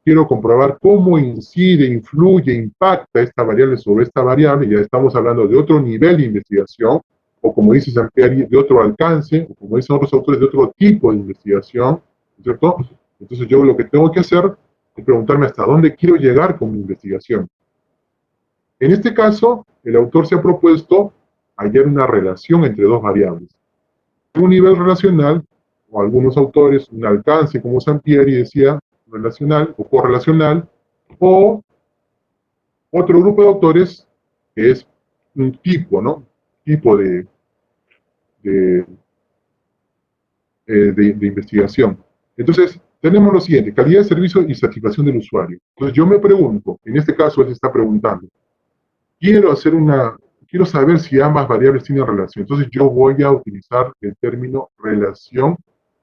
quiero comprobar cómo incide, influye, impacta esta variable sobre esta variable, ya estamos hablando de otro nivel de investigación, o como dice Sampieri, de otro alcance, o como dicen otros autores, de otro tipo de investigación, ¿cierto? Entonces yo lo que tengo que hacer es preguntarme hasta dónde quiero llegar con mi investigación. En este caso, el autor se ha propuesto hallar una relación entre dos variables. Un nivel relacional, o algunos autores, un alcance, como Sampieri decía, relacional o correlacional, o otro grupo de autores que es un tipo, ¿no? Tipo de, de investigación. Entonces, tenemos lo siguiente, calidad de servicio y satisfacción del usuario. Entonces, yo me pregunto, en este caso él se está preguntando, quiero saber si ambas variables tienen relación. Entonces, yo voy a utilizar el término relación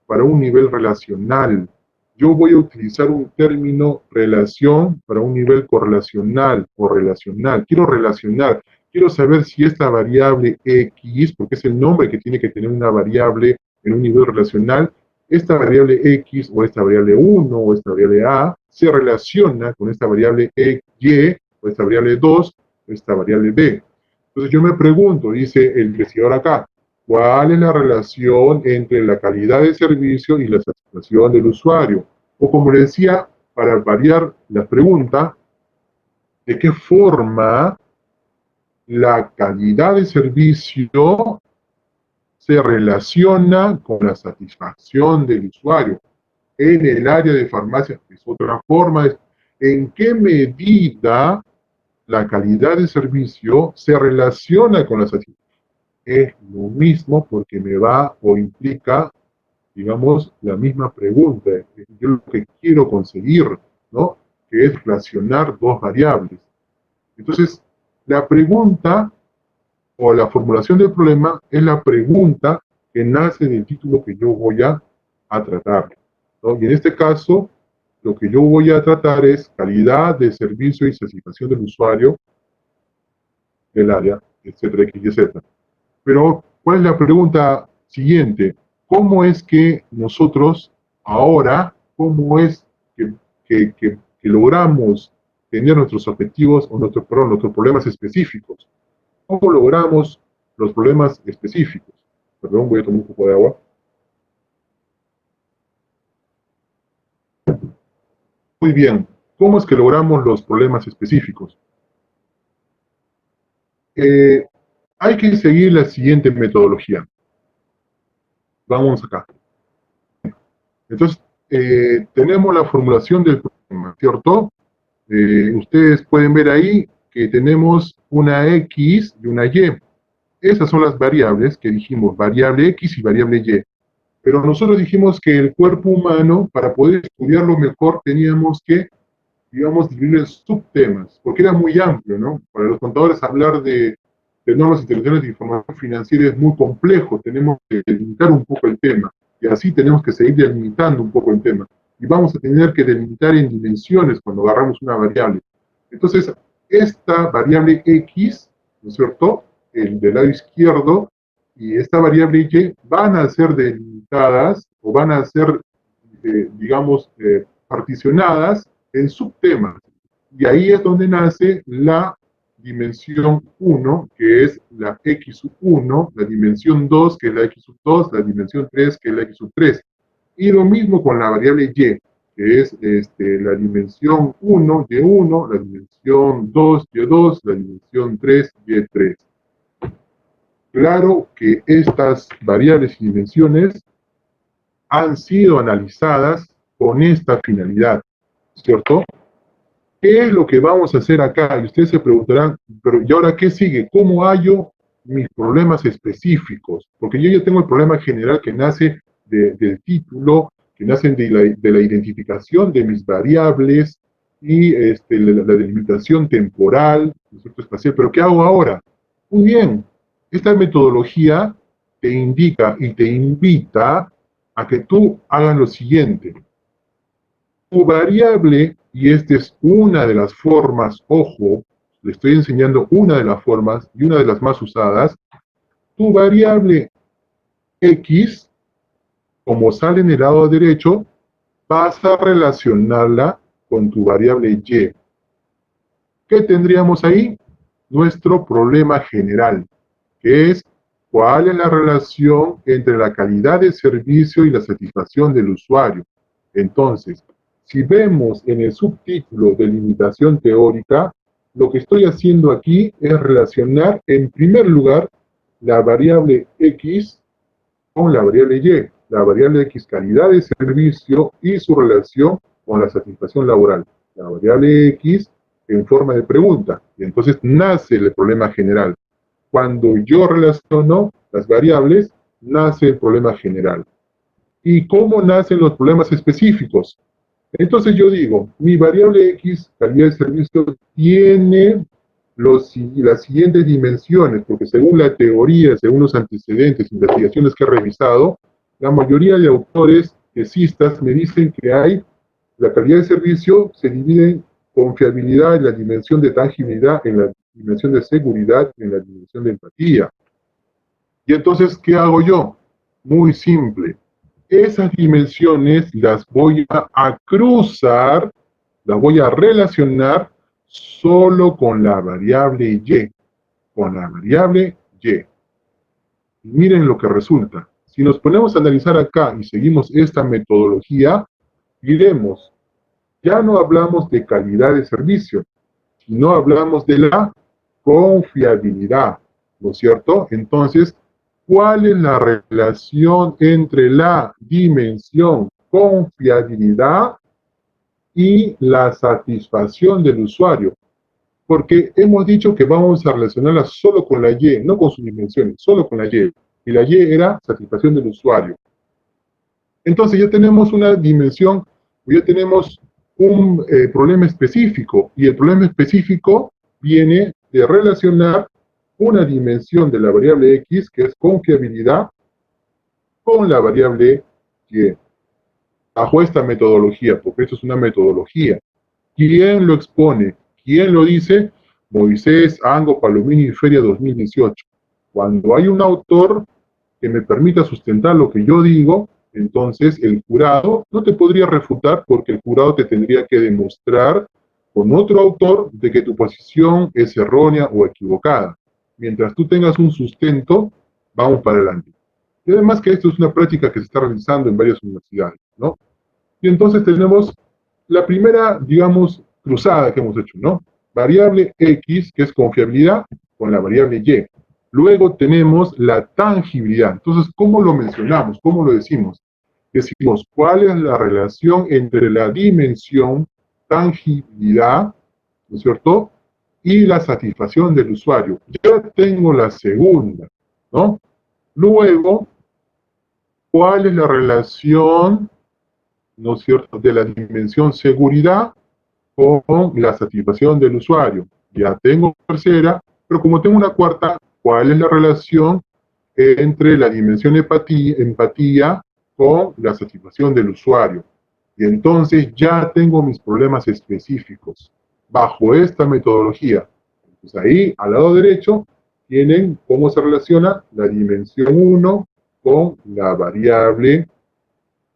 para un nivel relacional. Yo voy a utilizar un término relación para un nivel correlacional o relacional. Quiero relacionar, quiero saber si esta variable X, porque es el nombre que tiene que tener una variable en un nivel relacional, esta variable X o esta variable 1 o esta variable A se relaciona con esta variable Y o esta variable 2 o esta variable B. Entonces yo me pregunto, dice el investigador acá, ¿cuál es la relación entre la calidad de servicio y la satisfacción del usuario? O como le decía, para variar la pregunta, ¿de qué forma la calidad de servicio se relaciona con la satisfacción del usuario? En el área de farmacia es otra forma. ¿En qué medida la calidad de servicio se relaciona con la satisfacción? Es lo mismo porque me va o implica, digamos, la misma pregunta. Yo lo que quiero conseguir, ¿no? Que es relacionar dos variables. Entonces, la pregunta o la formulación del problema es la pregunta que nace del título que yo voy a tratar, ¿no? Y en este caso, lo que yo voy a tratar es calidad de servicio y satisfacción del usuario del área, etcétera, X y Z. Pero, ¿cuál es la pregunta siguiente? ¿Cómo es que nosotros ahora, cómo es que logramos tener nuestros objetivos o nuestros problemas específicos? ¿Cómo logramos los problemas específicos? Perdón, voy a tomar un poco de agua. Muy bien. ¿Cómo es que logramos los problemas específicos? Eh, Hay que seguir la siguiente metodología. Vamos acá. Entonces, tenemos la formulación del problema, ¿cierto? Ustedes pueden ver ahí que tenemos una X y una Y. Esas son las variables que dijimos, variable X y variable Y. Pero nosotros dijimos que el cuerpo humano, para poder estudiarlo mejor, teníamos que, digamos, dividirlo en subtemas, porque era muy amplio, ¿no? Para los contadores hablar de normas internacionales de información financiera es muy complejo, tenemos que delimitar un poco el tema, y así tenemos que seguir delimitando un poco el tema. Y vamos a tener que delimitar en dimensiones cuando agarramos una variable. Entonces, esta variable X, ¿no es cierto?, el del lado izquierdo, y esta variable Y van a ser delimitadas o van a ser, digamos, particionadas en subtemas. Y ahí es donde nace la dimensión 1, que es la x1, la dimensión 2, que es la x2, la dimensión 3, que es la x3. Y lo mismo con la variable y, que es la dimensión 1, y1, la dimensión 2, y2, la dimensión 3, y3. Claro que estas variables y dimensiones han sido analizadas con esta finalidad, ¿cierto? ¿Qué es lo que vamos a hacer acá? Y ustedes se preguntarán, pero ¿y ahora qué sigue? ¿Cómo hallo mis problemas específicos, porque yo ya tengo el problema general que nace del título, que nace de la identificación de mis variables y la delimitación temporal, ¿no es cierto?, espacial. Pero ¿qué hago ahora? Muy bien, esta metodología te indica y te invita a que tú hagas lo siguiente. Tu variable, y esta es una de las formas, ojo, le estoy enseñando una de las formas y una de las más usadas, tu variable X, como sale en el lado derecho, vas a relacionarla con tu variable Y. ¿Qué tendríamos ahí? Nuestro problema general, que es cuál es la relación entre la calidad de servicio y la satisfacción del usuario. Entonces, si vemos en el subtítulo de limitación teórica, lo que estoy haciendo aquí es relacionar en primer lugar la variable X con la variable Y, la variable X calidad de servicio y su relación con la satisfacción laboral. La variable X en forma de pregunta. Y entonces nace el problema general. Cuando yo relaciono las variables, nace el problema general. ¿Y cómo nacen los problemas específicos? Entonces yo digo, mi variable X, calidad de servicio, tiene las siguientes dimensiones, porque según la teoría, según los antecedentes, investigaciones que he revisado, la mayoría de autores tesistas me dicen que la calidad de servicio se divide en confiabilidad, en la dimensión de tangibilidad, en la dimensión de seguridad, en la dimensión de empatía. Y entonces, ¿qué hago yo? Muy simple. Esas dimensiones las voy a cruzar, las voy a relacionar solo con la variable Y. Con la variable Y. Y miren lo que resulta. Si nos ponemos a analizar acá y seguimos esta metodología, diremos, ya no hablamos de calidad de servicio, sino hablamos de la confiabilidad, ¿no es cierto? Entonces, ¿cuál es la relación entre la dimensión confiabilidad y la satisfacción del usuario? Porque hemos dicho que vamos a relacionarla solo con la Y, no con sus dimensiones, solo con la Y. Y la Y era satisfacción del usuario. Entonces ya tenemos una dimensión, ya tenemos un problema específico, y el problema específico viene de relacionar una dimensión de la variable X, que es confiabilidad, con la variable Y, bajo esta metodología, porque esto es una metodología. ¿Quién lo expone? ¿Quién lo dice? Moisés, Ango, Palomino y Feria 2018. Cuando hay un autor que me permita sustentar lo que yo digo, entonces el jurado no te podría refutar, porque el jurado te tendría que demostrar con otro autor de que tu posición es errónea o equivocada. Mientras tú tengas un sustento, vamos para adelante. Y además que esto es una práctica que se está realizando en varias universidades, ¿no? Y entonces tenemos la primera, digamos, cruzada que hemos hecho, ¿no? Variable X, que es confiabilidad, con la variable Y. Luego tenemos la tangibilidad. Entonces, ¿cómo lo mencionamos? ¿Cómo lo decimos? Decimos, ¿cuál es la relación entre la dimensión tangibilidad, ¿no es cierto?, y la satisfacción del usuario. Ya tengo la segunda, ¿no? Luego, ¿cuál es la relación, ¿no es cierto?, de la dimensión seguridad con la satisfacción del usuario? Ya tengo tercera, pero como tengo una cuarta, ¿cuál es la relación entre la dimensión empatía con la satisfacción del usuario? Y entonces ya tengo mis problemas específicos bajo esta metodología. Entonces ahí, al lado derecho, tienen cómo se relaciona la dimensión 1 con la variable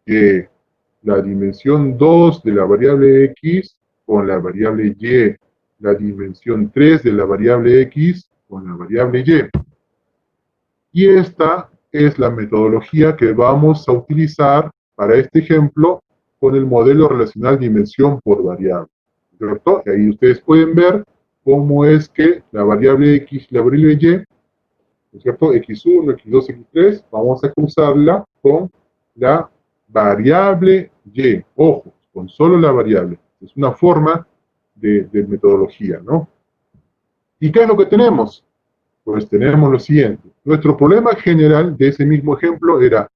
Y, la dimensión 2 de la variable X con la variable Y, la dimensión 3 de la variable X con la variable Y. Y esta es la metodología que vamos a utilizar para este ejemplo con el modelo relacional dimensión por variable, ¿cierto? Y ahí ustedes pueden ver cómo es que la variable X y la variable Y, ¿no es cierto?, X1, X2, X3, vamos a cruzarla con la variable Y. Ojo, con solo la variable. Es una forma de metodología, ¿no? ¿Y qué es lo que tenemos? Pues tenemos lo siguiente. Nuestro problema general de ese mismo ejemplo era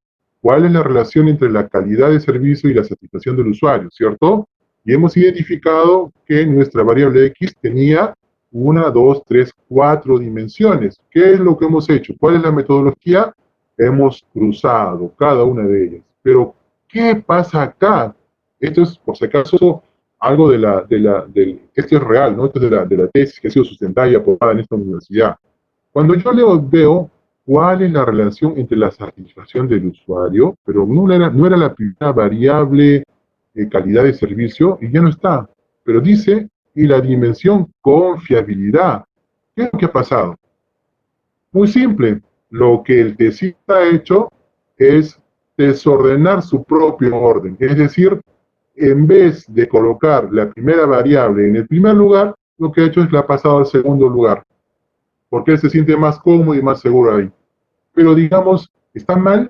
cuál es la relación entre la calidad de servicio y la satisfacción del usuario, ¿cierto? Y hemos identificado que nuestra variable X tenía una, dos, tres, cuatro dimensiones. ¿Qué es lo que hemos hecho? ¿Cuál es la metodología? Hemos cruzado cada una de ellas. Pero, ¿qué pasa acá? Esto es, por si acaso, algo esto es real, ¿no? Esto es de la tesis que ha sido sustentada y aprobada en esta universidad. Cuando yo veo cuál es la relación entre la satisfacción del usuario, pero no era la primera variable de calidad de servicio, y ya no está. Pero dice, y la dimensión confiabilidad. ¿Qué es lo que ha pasado? Muy simple. Lo que el tesista ha hecho es desordenar su propio orden. Es decir, en vez de colocar la primera variable en el primer lugar, lo que ha hecho es la ha pasado al segundo lugar, porque él se siente más cómodo y más seguro ahí. Pero digamos, está mal,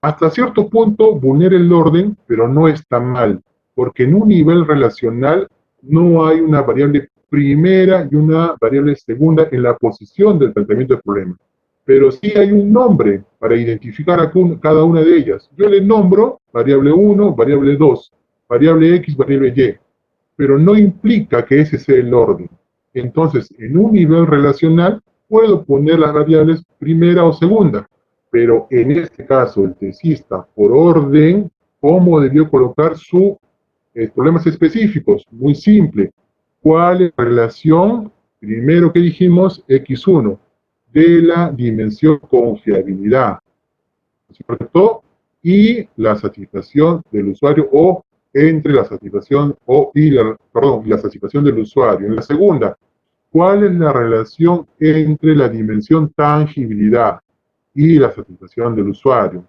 hasta cierto punto vulnera el orden, pero no está mal, porque en un nivel relacional no hay una variable primera y una variable segunda en la posición del planteamiento del problema. Pero sí hay un nombre para identificar a cada una de ellas. Yo le nombro variable 1, variable 2, variable X, variable Y, pero no implica que ese sea el orden. Entonces, en un nivel relacional, puedo poner las variables primera o segunda, pero en este caso, el tesista, por orden, ¿cómo debió colocar sus problemas específicos? Muy simple. ¿Cuál es la relación, primero que dijimos, X1, de la dimensión confiabilidad, ¿cierto? Y la satisfacción del usuario o entre la satisfacción la satisfacción del usuario. En la segunda, ¿cuál es la relación entre la dimensión tangibilidad y la satisfacción del usuario?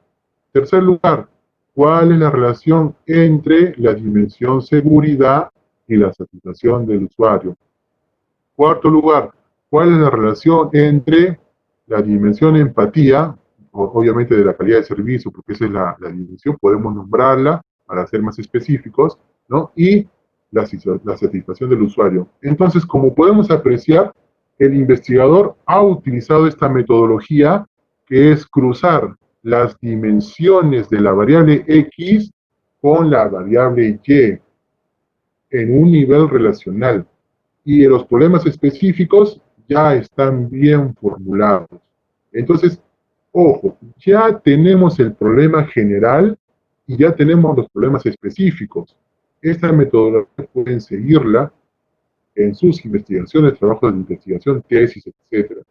Tercer lugar, ¿cuál es la relación entre la dimensión seguridad y la satisfacción del usuario? Cuarto lugar, ¿cuál es la relación entre la dimensión empatía, obviamente de la calidad de servicio, porque esa es la dimensión, podemos nombrarla para ser más específicos, ¿no? Y la satisfacción del usuario. Entonces, como podemos apreciar, el investigador ha utilizado esta metodología que es cruzar las dimensiones de la variable X con la variable Y en un nivel relacional. Y los problemas específicos ya están bien formulados. Entonces, ojo, ya tenemos el problema general y ya tenemos los problemas específicos. Esta metodología pueden seguirla en sus investigaciones, trabajos de investigación, tesis, etc.